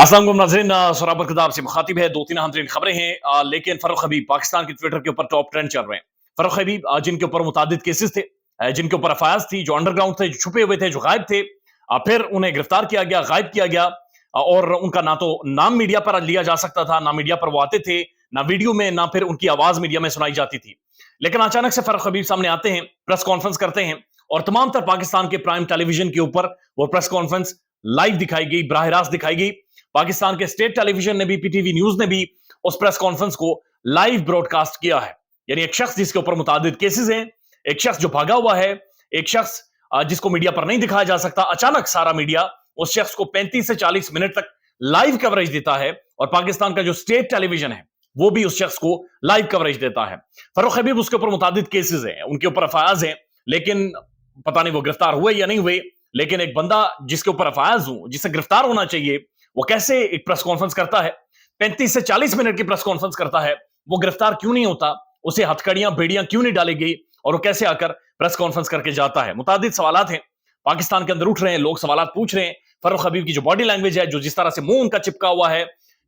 अस्सलाम वालेकुम नाज़रीन, सराबर किताब से मुखातिब है। 2-3 अहम तरीन खबरें हैं, लेकिन फर्रुख हबीब पाकिस्तान के ट्विटर के ऊपर टॉप ट्रेंड चल रहे हैं। फर्रुख हबीब जिनके ऊपर मुतादिद केसेस थे, जिनके ऊपर एफआईआर थी, जो अंडरग्राउंड थे, जो छुपे हुए थे, जो गायब थे, फिर उन्हें गिरफ्तार किया गया, गायब किया गया, और उनका ना तो नाम मीडिया पर लिया जा सकता था, ना मीडिया पर वो आते थे, ना वीडियो में, ना फिर उनकी आवाज मीडिया में सुनाई जाती थी। लेकिन अचानक से फर्रुख हबीब सामने आते हैं, प्रेस कॉन्फ्रेंस करते हैं, और तमाम तर पाकिस्तान के प्राइम टेलीविजन के ऊपर वो प्रेस कॉन्फ्रेंस लाइव दिखाई गई, बराह रास्त दिखाई गई। पाकिस्तान के स्टेट टेलीविजन ने भी, पीटीवी न्यूज ने भी उस प्रेस कॉन्फ्रेंस को लाइव ब्रॉडकास्ट किया है। यानी एक शख्स जिसके ऊपर मुतादिद केसेस हैं, एक शख्स जो भागा हुआ है, एक शख्स जिसको मीडिया पर नहीं दिखाया जा सकता, अचानक सारा मीडिया उस शख्स को 35 से 40 मिनट तक लाइव कवरेज देता है, और पाकिस्तान का जो स्टेट टेलीविजन है वो भी उस शख्स को लाइव कवरेज देता है। फर्रुख हबीब, उसके ऊपर मुतादिद केसेस हैं, उनके ऊपर एफआईआर हैं, लेकिन पता नहीं वो गिरफ्तार हुए या नहीं हुए। लेकिन एक बंदा जिसके ऊपर एफआईआर हो, जिसे गिरफ्तार होना चाहिए, वो कैसे एक प्रेस कॉन्फ्रेंस करता है, 35 से 40 मिनट की प्रेस कॉन्फ्रेंस करता है, वो गिरफ्तार क्यों नहीं होता, उसे हथकड़ियां बेड़ियां क्यों नहीं डाली गई, और वो कैसे आकर प्रेस कॉन्फ्रेंस करके जाता है। मुतादिद सवालात हैं पाकिस्तान के अंदर उठ रहे हैं, लोग सवालात पूछ रहे हैं। फर्रुख हबीब की जो बॉडी लैंग्वेज है, जो जिस तरह से मुंह उनका चिपका हुआ है,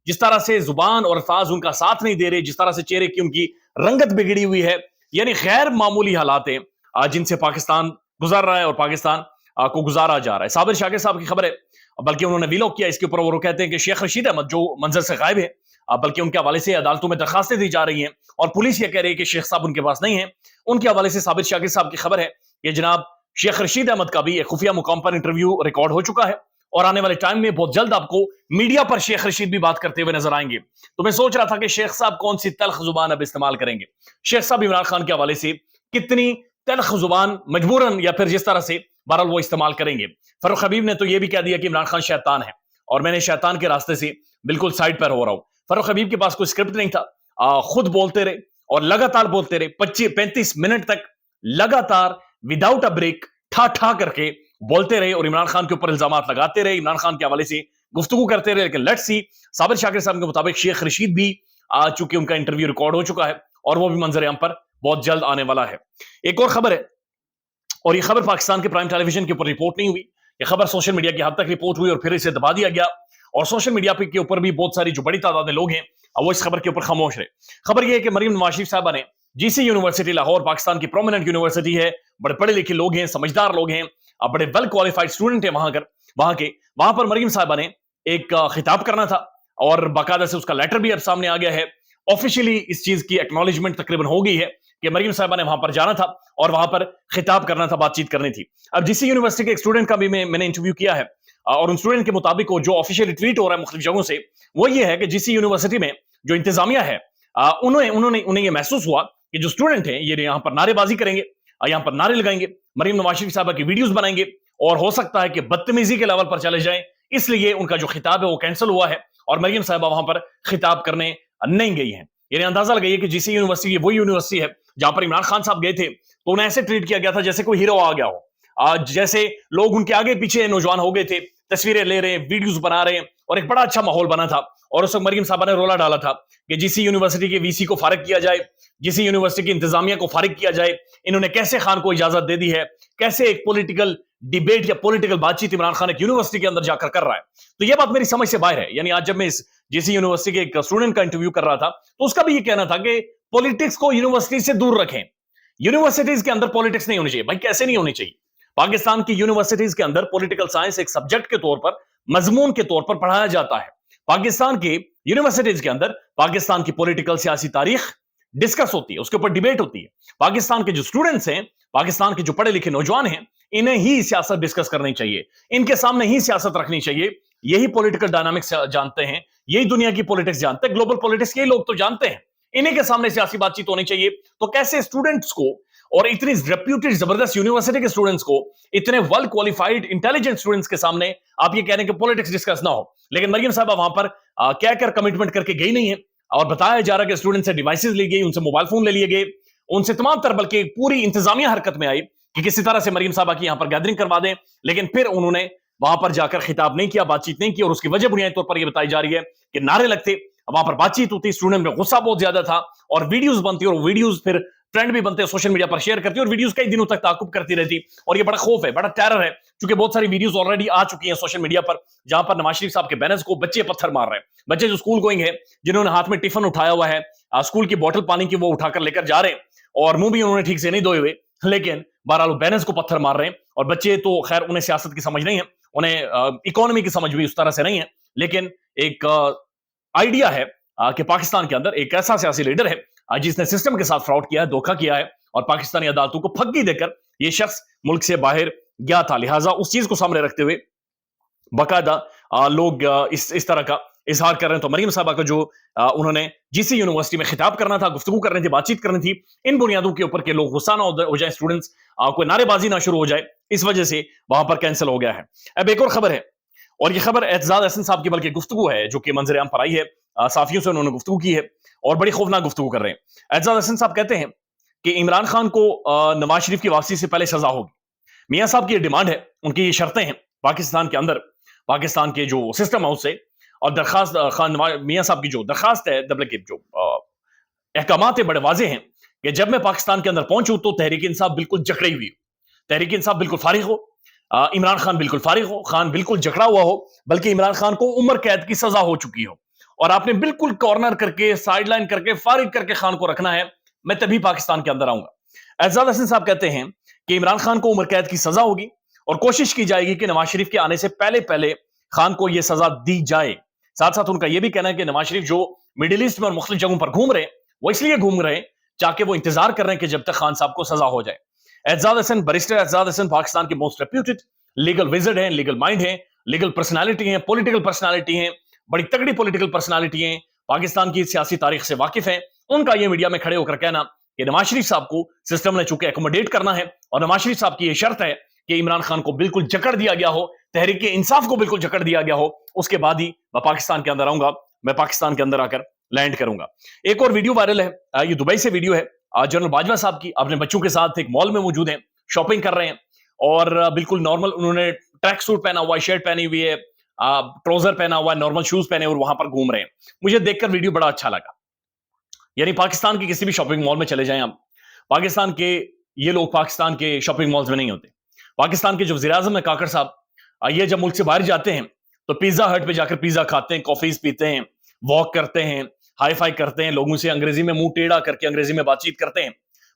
जिस तरह से जुबान और अल्फाज उनका साथ नहीं दे रहे, जिस तरह से चेहरे की उनकी रंगत बिगड़ी हुई है, यानी गैर मामूली हालात हैं जिनसे पाकिस्तान गुजर रहा है और पाकिस्तान को गुजारा जा रहा है। साबिर शाकिर साहब की खबर है, बल्कि उन्होंने वीलॉग किया इसके ऊपर, वो कहते हैं कि शेख रशीद अहमद जो मंजर से गायब है, बल्कि उनके हवाले से अदालतों में दरखास्तें दी जा रही हैं, और पुलिस ये कह रही है कि शेख साहब उनके पास नहीं है। उनके हवाले से साबिर शाकिर साहब की खबर है कि जनाब शेख रशीद अहमद का भी एक खुफिया मुकाम पर इंटरव्यू रिकॉर्ड हो चुका है, और आने वाले टाइम में बहुत जल्द आपको मीडिया पर शेख रशीद भी बात करते हुए नजर आएंगे। तो मैं सोच रहा था कि शेख साहब कौन सी तल्ख जुबान अब इस्तेमाल करेंगे। शेख साहब इमरान खान के हवाले से कितनी तल्ख जुबान मजबूरन या फिर जिस तरह से बहरहाल वो इस्तेमाल करेंगे। फर्रुख हबीब ने तो ये भी कह दिया कि इमरान खान शैतान है, और मैंने शैतान के रास्ते से बिल्कुल साइड पर हो रहा हूं। फर्रुख हबीब के पास कोई स्क्रिप्ट नहीं था, खुद बोलते रहे और लगातार बोलते रहे, 25-35 मिनट तक लगातार विदाउट अ ब्रेक ठा ठा करके बोलते रहे, और इमरान खान के ऊपर इल्जामात लगाते रहे, इमरान खान के हवाले से गुफ्तगू करते रहे। लेकिन लेट्स सी, साबिर शाकिर साहब के मुताबिक शेख रशीद भी चूंकि उनका इंटरव्यू रिकॉर्ड हो चुका है, और वो भी मंजर आम पर बहुत जल्द आने वाला है। एक और खबर है, और ये खबर पाकिस्तान के प्राइम टेलीविजन के ऊपर रिपोर्ट नहीं हुई, ये खबर सोशल मीडिया की हद तक रिपोर्ट हुई और फिर इसे दबा दिया गया, और सोशल मीडिया के ऊपर भी बहुत सारी जो बड़ी तादाद में लोग हैं वो इस खबर के ऊपर खामोश रहे। खबर यह है कि मरीम नवाज शरीफ साहबा ने जीसी यूनिवर्सिटी लाहौर, पाकिस्तान की प्रोमिनेंट यूनिवर्सिटी है, बड़े पढ़े लिखे लोग हैं, समझदार लोग हैं, बड़े वेल क्वालिफाइड स्टूडेंट है वहां पर मरीम साहबा ने एक खिताब करना था, और बाकायदा से उसका लेटर भी अब सामने आ गया है। ऑफिशियली इस चीज की एक्नॉलेजमेंट तकरीबन हो गई है कि मरीम साहबा ने वहां पर जाना था और वहां पर खिताब करना था, बातचीत करनी थी। अब जीसी यूनिवर्सिटी के एक स्टूडेंट का भी मैंने इंटरव्यू किया है, और उन स्टूडेंट के मुताबिक जो ऑफिशियल ट्वीट हो रहा है मुख्तलिफ जगहों से, वो ये है कि जीसी यूनिवर्सिटी में जो इंतजामिया है, उन्हें ये महसूस हुआ कि जो स्टूडेंट हैं ये यहाँ पर नारेबाजी करेंगे, यहाँ पर नारे लगाएंगे, मरीम नवाज शरीफ साहबा की वीडियोस बनाएंगे, और हो सकता है कि बदतमीजी के लेवल पर चले जाएं, इसलिए उनका जो खिताब है वो कैंसिल हुआ है, और मरीम साहबा वहां पर खिताब करने नहीं गई हैं। यानी अंदाजा लगाइए कि जीसी यूनिवर्सिटी वही यूनिवर्सिटी है जहां पर इमरान खान साहब गए थे, तो उन्हें ऐसे ट्रीट किया गया था जैसे कोई हीरो आ गया हो, जैसे लोग उनके आगे पीछे नौजवान हो गए थे, तस्वीरें ले रहे हैं, वीडियोस बना रहे हैं, और एक बड़ा अच्छा माहौल बना था। और उस वक्त मरीम साहबा ने रोला डाला था कि जीसी यूनिवर्सिटी के वीसी को फारिग किया जाए, जीसी यूनिवर्सिटी की इंतजामिया को फारिग किया जाए, इन्होंने कैसे खान को इजाजत दे दी है, कैसे एक पॉलिटिकल डिबेट या पॉलिटिकल बातचीत इमरान खान एक यूनिवर्सिटी के अंदर जाकर कर रहा है। तो यह बात मेरी समझ से बाहर है। यानी आज जब मैं इस जीसी यूनिवर्सिटी के एक स्टूडेंट का इंटरव्यू कर रहा था, तो उसका भी ये कहना था कि पॉलिटिक्स को यूनिवर्सिटी से दूर रखें, यूनिवर्सिटीज के अंदर पॉलिटिक्स नहीं होनी चाहिए। भाई कैसे नहीं होनी चाहिए? पाकिस्तान की यूनिवर्सिटीज के अंदर पॉलिटिकल साइंस एक सब्जेक्ट के तौर पर, मजमून के तौर पर पढ़ाया जाता है। पाकिस्तान की यूनिवर्सिटीज के अंदर पाकिस्तान की पॉलिटिकल सियासी तारीख डिस्कस होती है, उसके ऊपर डिबेट होती है। पाकिस्तान के जो स्टूडेंट्स हैं, पाकिस्तान के जो पढ़े लिखे नौजवान हैं, इन्हें ही सियासत डिस्कस करनी चाहिए, इनके सामने ही सियासत रखनी चाहिए। यही पॉलिटिकल डायनामिक्स जानते हैं, यही दुनिया की पॉलिटिक्स जानते हैं, ग्लोबल पॉलिटिक्स यही लोग तो जानते हैं, इन्हीं के सामने सियासी बातचीत होनी चाहिए। तो कैसे स्टूडेंट्स को, और इतनी रेप्यूटेड जबरदस्त यूनिवर्सिटी के स्टूडेंट्स को, इतने वेल क्वालिफाइड इंटेलिजेंट स्टूडेंट्स के सामने आप ये कह रहे हैं कि पॉलिटिक्स डिस्कस ना हो। लेकिन मरियम साहबा वहां पर कहकर कमिटमेंट करके गई नहीं है, और बताया जा रहा है कि स्टूडेंट से डिवाइसेस ली गई, उनसे मोबाइल फोन ले लिए गए, उनसे तमाम तरह, बल्कि पूरी इंतजामिया हरकत में आई कि किसी तरह से मरियम साहबा की यहां पर गैदरिंग करवा दें। लेकिन फिर उन्होंने वहां पर जाकर खिताब नहीं किया, बातचीत नहीं की, और उसकी वजह बुनियादी तौर पर यह बताई जा रही है कि नारे लगते, वहां पर बातचीत होती, स्टूडेंट में गुस्सा बहुत ज्यादा था, और वीडियोस बनती, और वीडियोस फिर ट्रेंड भी बनते हैं, सोशल मीडिया पर शेयर करती है और वीडियोस कई दिनों तक ताकुब करती रहती। और ये बड़ा खौफ है, बड़ा टेरर है, क्योंकि बहुत सारी वीडियोस ऑलरेडी आ चुकी हैं सोशल मीडिया पर, जहां पर नवाज शरीफ साहब के बैनर्स को बच्चे पत्थर मार रहे हैं। बच्चे जो स्कूल गोइंग है, जिन्होंने हाथ में टिफिन उठाया हुआ है, स्कूल की बोतल पानी की वो उठाकर लेकर जा रहे हैं, और मुंह भी उन्होंने ठीक से नहीं धोए हुए, लेकिन बहरहाल बैनर्स को पत्थर मार रहे हैं। और बच्चे तो खैर उन्हें सियासत की समझ नहीं है, उन्हें इकोनॉमी की समझ भी उस तरह से नहीं है, लेकिन एक आइडिया है कि पाकिस्तान के अंदर एक ऐसा सियासी लीडर है जिसने सिस्टम के साथ फ्रॉड किया है, धोखा किया है, और पाकिस्तानी अदालतों को फग्गी देकर यह शख्स मुल्क से बाहर गया था। लिहाजा उस चीज को सामने रखते हुए बाकायदा लोग इस तरह का इजहार कर रहे हैं। तो मरीम साहबा का जो उन्होंने जीसी यूनिवर्सिटी में खिताब करना था, गुफ्तगू करनी थी, बातचीत करनी थी, इन बुनियादों के ऊपर के लोग गुस्सा ना हो जाए, स्टूडेंट्स कोई नारेबाजी ना शुरू हो जाए, इस वजह से वहां पर कैंसिल हो गया है। अब एक और खबर है, और ये खबर एतजाज हसन साहब की बल्कि गुफ्तगू है जो कि मंजर आम पर आई है, साफियों से उन्होंने गुफ्तगू की है और बड़ी खौफनाक गुफ्तगू कर रहे हैं। एतजाज हसन साहब कहते हैं कि इमरान खान को नवाज शरीफ की वापसी से पहले सजा होगी। मियां साहब की ये डिमांड है, उनकी ये शर्तें हैं पाकिस्तान के अंदर, पाकिस्तान के जो सिस्टम है उससे, और दरखास्त खान मियां साहब की जो दरखास्त है, जो अहकामात है बड़े वाजे हैं कि जब मैं पाकिस्तान के अंदर पहुंचूं तो तहरीक इंसाफ बिल्कुल जकड़ी हुई हो, तहरीक इंसाफ बिल्कुल फारिग हो, इमरान खान बिल्कुल फारिग हो, खान बिल्कुल जकड़ा हुआ हो, बल्कि इमरान खान को उम्र कैद की सजा हो चुकी हो, और आपने बिल्कुल कॉर्नर करके, साइडलाइन करके, फारिग करके खान को रखना है, मैं तभी पाकिस्तान के अंदर आऊंगा। एजाज हसन साहब कहते हैं कि इमरान खान को उम्र कैद की सजा होगी और कोशिश की जाएगी कि नवाज शरीफ के आने से पहले पहले खान को यह सजा दी जाए। साथ साथ उनका यह भी कहना है कि नवाज शरीफ जो मिडिल ईस्ट में और मुख्तलिफ जगहों पर घूम रहे हैं, वो इसलिए घूम रहे हैं चाहे वो इंतजार कर रहे हैं कि जब तक खान साहब को सजा हो जाए। एजाज हसन, बैरिस्टर एजाज हसन पाकिस्तान के मोस्ट रेप्यूटेड लीगल विजर्ड हैं, लीगल माइंड हैं, लीगल पर्सनालिटी हैं, पॉलिटिकल पर्सनालिटी हैं, बड़ी तगड़ी पॉलिटिकल पर्सनालिटी हैं, पाकिस्तान की सियासी तारीख से वाकिफ है। उनका यह मीडिया में खड़े होकर कहना कि नवाज शरीफ साहब को सिस्टम ने चूंकि एकोमोडेट करना है, और नवाज शरीफ साहब की यह शर्त है कि इमरान खान को बिल्कुल जकड़ दिया गया हो, तहरीक इंसाफ को बिल्कुल जकड़ दिया गया हो, उसके बाद ही मैं पाकिस्तान के अंदर आऊंगा, मैं पाकिस्तान के अंदर आकर लैंड करूंगा। एक और वीडियो वायरल है, ये दुबई से वीडियो है, जनरल बाजवा साहब की, अपने बच्चों के साथ एक मॉल में मौजूद हैं, शॉपिंग कर रहे हैं, और बिल्कुल नॉर्मल उन्होंने ट्रैक सूट पहना हुआ है, शर्ट पहनी हुई है, ट्राउजर पहना हुआ है, नॉर्मल शूज पहने, और वहां पर घूम रहे हैं। मुझे देखकर वीडियो बड़ा अच्छा लगा। यानी पाकिस्तान के किसी भी शॉपिंग मॉल में चले जाएं आप, पाकिस्तान के ये लोग पाकिस्तान के शॉपिंग मॉल्स में नहीं होते। पाकिस्तान के जो वज़ीर आज़म है काकड़ साहब, ये जब मुल्क से बाहर जाते हैं तो पिज्जा हट पे जाकर पिज्जा खाते हैं, कॉफीज पीते हैं, वॉक करते हैं, हाई फाई करते हैं, लोगों से अंग्रेजी में मुंह टेढ़ा करके अंग्रेजी में बातचीत करते हैं।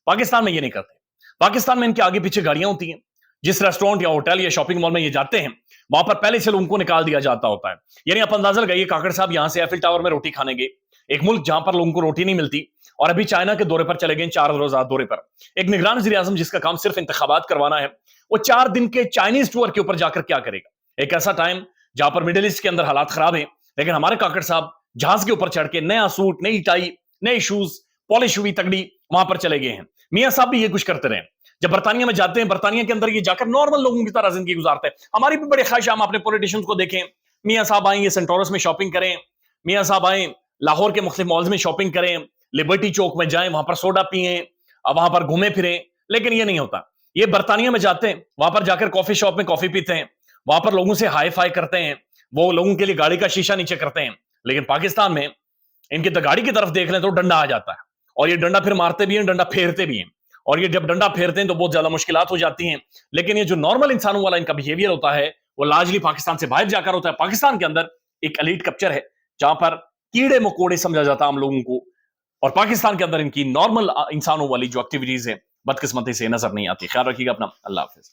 पाकिस्तान में ये नहीं करते। पाकिस्तान में इनके आगे पीछे गाड़ियां होती हैं, जिस रेस्टोरेंट या होटल या शॉपिंग मॉल में ये जाते हैं, वहां पर पहले से लोगों को निकाल दिया जाता होता है। यानी आप अंदाजा लगाइए, काकड़ साहब यहां से एफिल टावर में रोटी खाने गए, एक मुल्क जहां पर लोगों को रोटी नहीं मिलती, और अभी चाइना के दौरे पर चले गए, 4 रोजा दौरे पर। एक निगरान वज़ीर आज़म जिसका काम सिर्फ इंतखाबात करवाना है, वो 4 दिन के चाइनीज टूर के ऊपर जाकर क्या करेगा? एक ऐसा टाइम जहां पर मिडिल ईस्ट के अंदर हालात खराब है, लेकिन हमारे काकड़ साहब जहाज के ऊपर चढ़ के नया सूट, नई टाई, नए शूज, पॉलिश हुई तगड़ी वहां पर चले गए हैं। मियां साहब भी ये कुछ करते रहे। जब बर्तानिया में जाते हैं, बर्तानिया के अंदर ये जाकर नॉर्मल लोगों की तरह जिंदगी गुजारते हैं। हमारी भी बड़ी ख्वाहिश है हम अपने पॉलिटिशियंस को देखें, मियां साहब आएंगे सेंटोरस में शॉपिंग करें, मियां साहब आए लाहौर के मुख्तलिफ मॉल्स में शॉपिंग करें, लिबर्टी चौक में जाएं, वहां पर सोडा पिए, वहां पर घूमे फिरें, लेकिन ये नहीं होता। ये बर्तानिया में जाते हैं, वहां पर जाकर कॉफी शॉप में कॉफी पीते हैं, वहां पर लोगों से हाई फाई करते हैं, वो लोगों के लिए गाड़ी का शीशा नीचे करते हैं। लेकिन पाकिस्तान में इनकी तो गाड़ी की तरफ देख लें तो डंडा आ जाता है, और ये डंडा फिर मारते भी हैं, डंडा फेरते भी हैं, और ये जब डंडा फेरते हैं तो बहुत ज्यादा मुश्किलात हो जाती हैं। लेकिन ये जो नॉर्मल इंसानों वाला इनका बिहेवियर होता है, वो लार्जली पाकिस्तान से बाहर जाकर होता है। पाकिस्तान के अंदर एक एलीट कल्चर है जहां पर कीड़े मकोड़े समझा जाता है आम लोगों को, और पाकिस्तान के अंदर इनकी नॉर्मल इंसानों वाली जो एक्टिविटीज है बदकिस्मती से नजर नहीं आती। ख्याल रखिएगा अपना। अल्लाह हाफिज।